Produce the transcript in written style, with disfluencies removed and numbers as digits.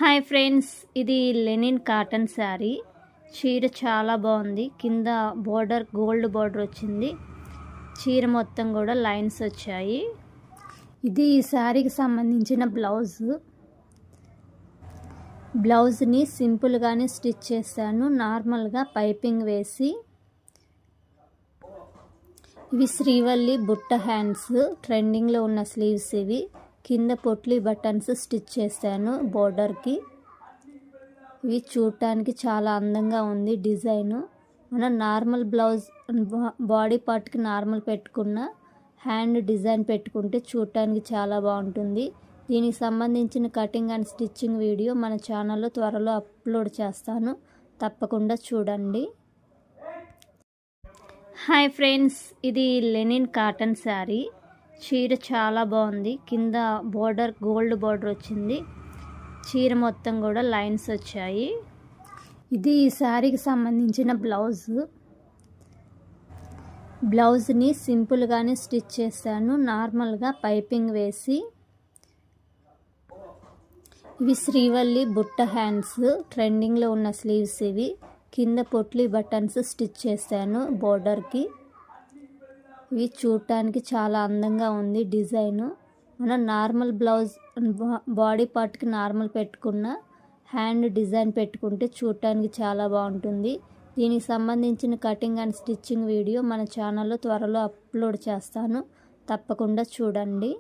Hi friends, ఇది linen cotton sari. చీర చాలా బాగుంది. కింద బోర్డర్ గోల్డ్ బోర్డర్ వచ్చింది. చీర మొత్తం కూడా లైన్స్ వచ్చాయి. ఇది ఈ శారీకి సంబంధించిన బ్లౌజ్ని సింపుల్గానే స్టిచ్ చేశాను, నార్మల్గా పైపింగ్ వేసి. ఇవి శ్రీవల్లి బుట్ట హ్యాండ్స్, ట్రెండింగ్లో ఉన్న స్లీవ్స్ ఇవి. కింద పొట్లీ బటన్స్ స్టిచ్ చేశాను బోర్డర్కి. ఇవి చూడటానికి చాలా అందంగా ఉంది డిజైను. మనం నార్మల్ బ్లౌజ్ బాడీ పార్ట్కి నార్మల్ పెట్టుకున్న హ్యాండ్ డిజైన్ పెట్టుకుంటే చూడటానికి చాలా బాగుంటుంది. దీనికి సంబంధించిన కటింగ్ అండ్ స్టిచ్చింగ్ వీడియో మన ఛానల్లో త్వరలో అప్లోడ్ చేస్తాను, తప్పకుండా చూడండి. హాయ్ ఫ్రెండ్స్, ఇది లెనిన్ కాటన్ శారీ. చీర చాలా బాగుంది. కింద బోర్డర్ గోల్డ్ బోర్డర్ వచ్చింది. చీర మొత్తం కూడా లైన్స్ వచ్చాయి. ఇది ఈ శారీకి సంబంధించిన బ్లౌజ్ని సింపుల్గానే స్టిచ్ చేశాను, నార్మల్గా పైపింగ్ వేసి. ఇవి శ్రీవల్లి బుట్ట హ్యాండ్స్, ట్రెండింగ్లో ఉన్న స్లీవ్స్ ఇవి. కింద పొట్లీ బటన్స్ స్టిచ్ చేశాను బోర్డర్కి. ఇవి చూడటానికి చాలా అందంగా ఉంది డిజైను. మనం నార్మల్ బ్లౌజ్ బాడీ పార్ట్కి నార్మల్ పెట్టుకున్న హ్యాండ్ డిజైన్ పెట్టుకుంటే చూడటానికి చాలా బాగుంటుంది. దీనికి సంబంధించిన కటింగ్ అండ్ స్టిచ్చింగ్ వీడియో మన ఛానల్లో త్వరలో అప్లోడ్ చేస్తాను, తప్పకుండా చూడండి.